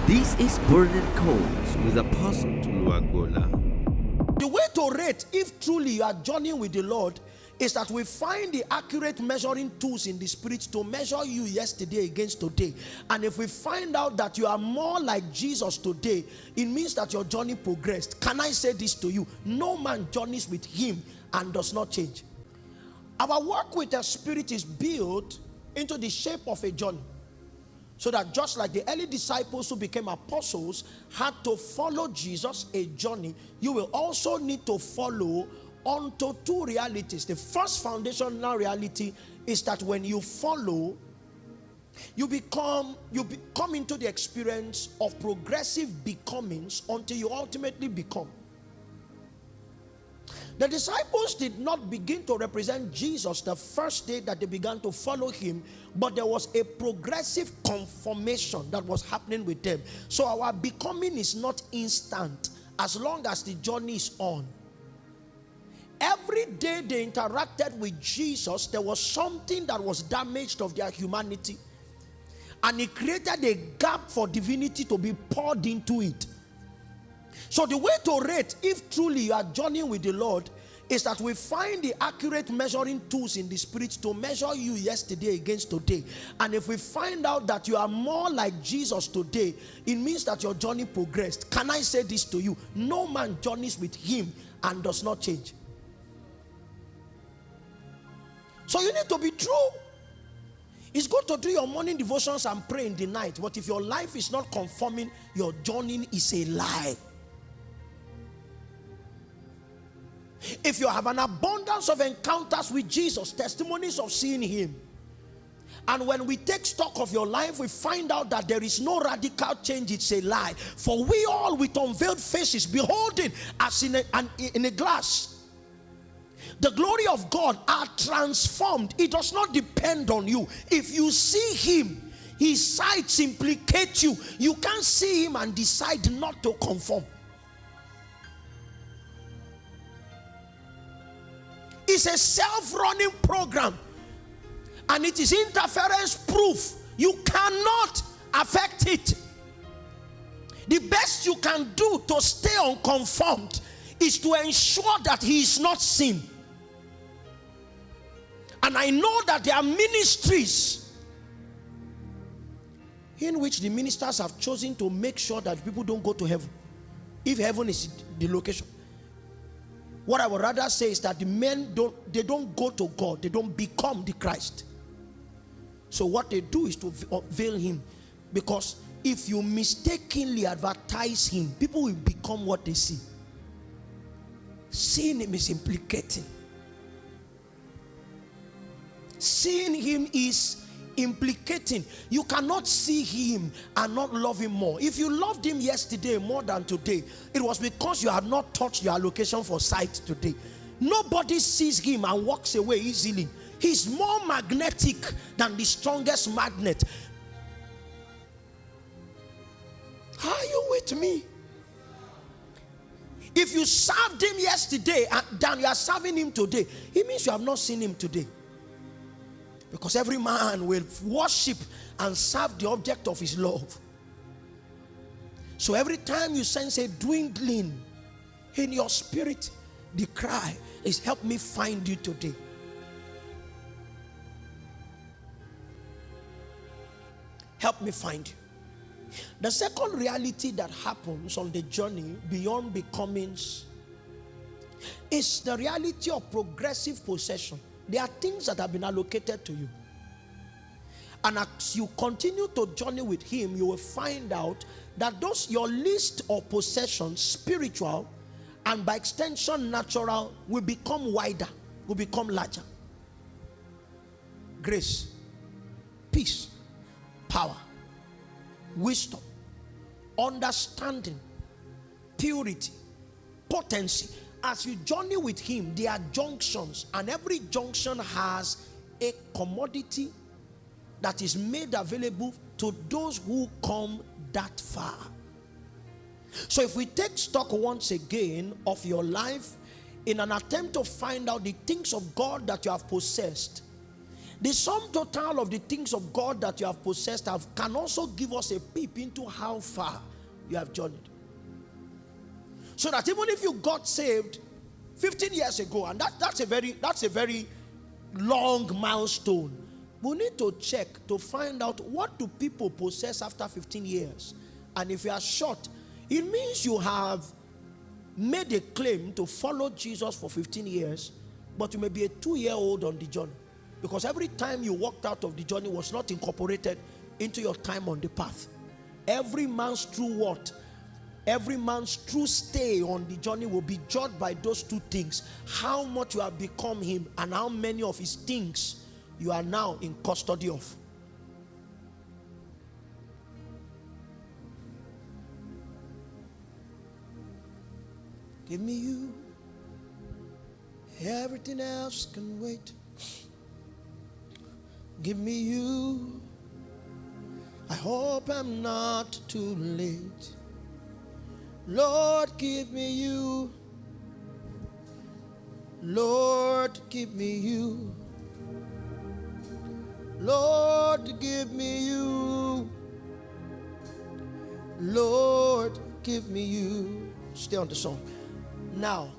This is Burning Coals with Apostle Tolu Agboola. The way to rate if truly you are journeying with the Lord is that we find the accurate measuring tools in the spirit to measure you yesterday against today. And if we find out that you are more like Jesus today, it means that your journey progressed. Can I say this to you? No man journeys with him and does not change. Our work with the spirit is built into the shape of a journey. So that just like the early disciples who became apostles had to follow Jesus, a journey, you will also need to follow onto two realities. The first foundational reality is that when you follow, you come into the experience of progressive becomings until you ultimately become. The disciples did not begin to represent Jesus the first day that they began to follow him, but there was a progressive conformation that was happening with them. So our becoming is not instant as long as the journey is on. Every day they interacted with Jesus, there was something that was damaged of their humanity, and it created a gap for divinity to be poured into it. So the way to rate if truly you are journeying with the Lord is that we find the accurate measuring tools in the spirit to measure you yesterday against today. And if we find out that you are more like Jesus today, it means that your journey progressed. Can I say this to you? No man journeys with him and does not change. So you need to be true. It's good to do your morning devotions and pray in the night, but if your life is not conforming, your journey is a lie. If you have an abundance of encounters with Jesus, testimonies of seeing him, and when we take stock of your life, we find out that there is no radical change, it's a lie. For we all with unveiled faces, beholding as in a glass the glory of God, are transformed. It does not depend on you. If you see him, his sights implicate you. You can't see him and decide not to conform. It's a self-running program, and it is interference proof. You cannot affect it. The best you can do to stay unconformed is to ensure that he is not seen. And I know that there are ministries in which the ministers have chosen to make sure that people don't go to heaven, if heaven is the location. What I would rather say is that the men don't go to God, they don't become the Christ. So what they do is to veil him, because if you mistakenly advertise him, people will become what they see. Seeing him is implicating. Seeing him is implicating. You cannot see him and not love him more. If you loved him yesterday more than today, it was because you had not touched your allocation for sight today. Nobody sees him and walks away easily. He's more magnetic than the strongest magnet. Are you with me? If you served him yesterday and then you are serving him today, it means you have not seen him today. Because every man will worship and serve the object of his love. So every time you sense a dwindling in your spirit, the cry is, help me find you today. Help me find you. The second reality that happens on the journey beyond becomings is the reality of progressive possession. There are things that have been allocated to you. And as you continue to journey with him, you will find out that your list of possessions, spiritual and by extension natural, will become wider, will become larger. Grace, peace, power, wisdom, understanding, purity, potency. As you journey with him, there are junctions, and every junction has a commodity that is made available to those who come that far. So if we take stock once again of your life in an attempt to find out the things of God that you have possessed, The sum total of the things of God that you have possessed can also give us a peep into how far you have journeyed. So that even if you got saved 15 years ago, and that's a very long milestone, we need to check to find out what do people possess after 15 years. And if you are short, it means you have made a claim to follow Jesus for 15 years, but you may be a 2-year-old on the journey. Because every time you walked out of the journey was not incorporated into your time on the path. Every man's true what? Every man's true stay on the journey will be judged by those two things. How much you have become him and how many of his things you are now in custody of. Give me you. Everything else can wait. Give me you. I hope I'm not too late. Lord, give me you. Lord, give me you. Lord, give me you. Lord, give me you. Stay on the song. Now,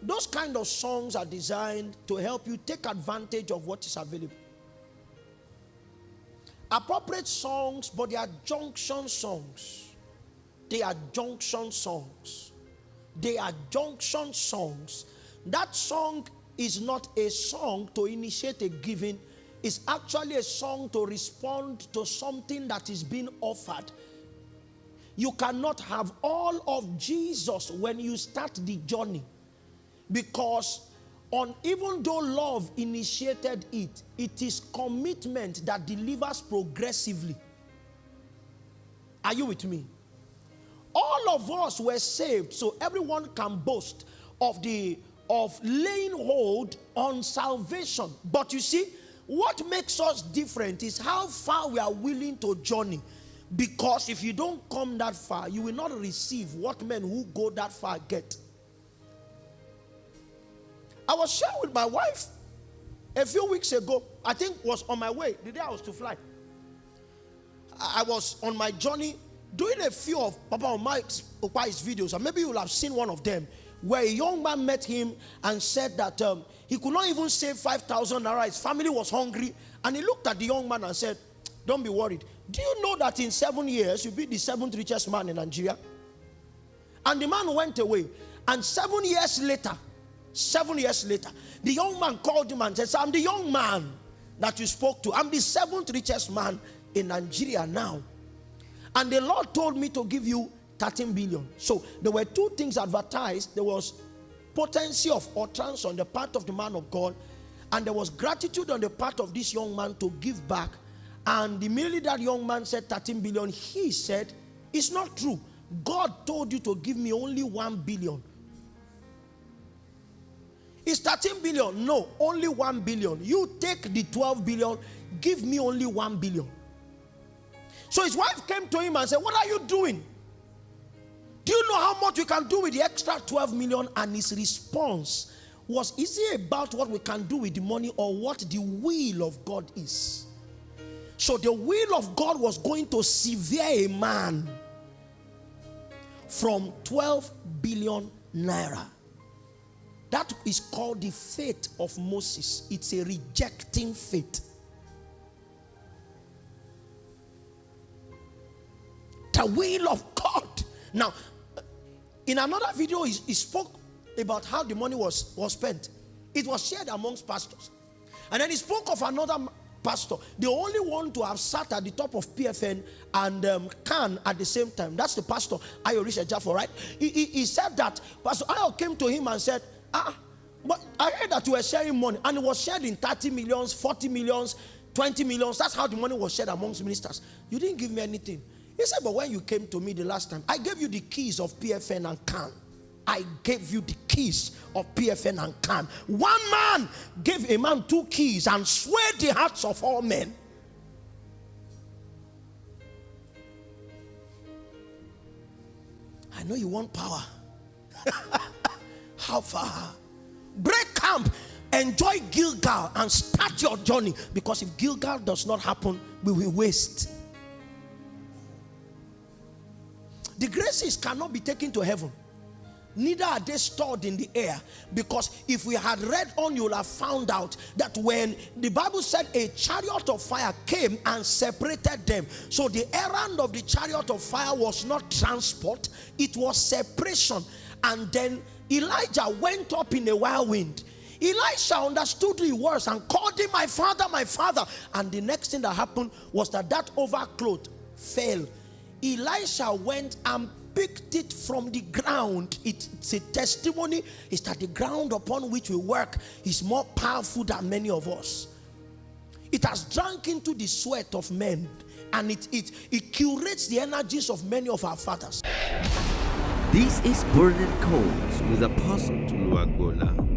those kind of songs are designed to help you take advantage of what is available. Appropriate songs, but they are junction songs. They are junction songs. They are junction songs. That song is not a song to initiate a giving. It's actually a song to respond to something that is being offered. You cannot have all of Jesus when you start the journey. Because even though love initiated it, it is commitment that delivers progressively. Are you with me? All of us were saved, so everyone can boast of laying hold on salvation. But you see, what makes us different is how far we are willing to journey. Because if you don't come that far, you will not receive what men who go that far get. I was sharing with my wife a few weeks ago. I think was on my way, the day I was to fly. I was on my journey doing a few of Papa Omai's videos, and maybe you will have seen one of them, where a young man met him and said that he could not even save 5,000 naira. His family was hungry, and he looked at the young man and said, "Don't be worried. Do you know that in 7 years you'll be the 7th richest man in Nigeria?" And the man went away, and 7 years later, the young man called him and said, "So I'm the young man that you spoke to. I'm the 7th richest man in Nigeria now. And the Lord told me to give you 13 billion. So there were two things advertised. There was potency of utterance on the part of the man of God, and there was gratitude on the part of this young man to give back. And immediately that young man said 13 billion. He said, "It's not true. God told you to give me only 1 billion. It's 13 billion. No, only 1 billion. You take the 12 billion, give me only 1 billion. So his wife came to him and said, "What are you doing? Do you know how much we can do with the extra 12 million? And his response was, "Is it about what we can do with the money or what the will of God is?" So the will of God was going to sever a man from 12 billion naira. That is called the faith of Moses. It's a rejecting faith. The will of God. Now, in another video, he spoke about how the money was spent. It was shared amongst pastors. And then he spoke of another pastor, the only one to have sat at the top of PFN and Can at the same time. That's the pastor, Oyo State, right? He said that Pastor Ayo came to him and said, but I heard that you were sharing money, and it was shared in 30 millions, 40 millions, 20 millions. That's how the money was shared amongst ministers. You didn't give me anything. He said, but when you came to me the last time, I gave you the keys of PFN and Can. I gave you the keys of PFN and Can. One man gave a man 2 keys and swayed the hearts of all men. I know you want power. How far? Break camp. Enjoy Gilgal and start your journey, because if Gilgal does not happen, we will waste. The graces cannot be taken to heaven. Neither are they stored in the air, because if we had read on, you will have found out that when the Bible said a chariot of fire came and separated them, so the errand of the chariot of fire was not transport, it was separation. And then Elijah went up in a whirlwind. Elisha understood the words and called him my father, my father. And the next thing that happened was that overcloth fell. Elisha went and picked it from the ground. It's a testimony. Is that the ground upon which we work is more powerful than many of us. It has drunk into the sweat of men, and it curates the energies of many of our fathers. This is Burning Coals with Apostle Tolu Agboola.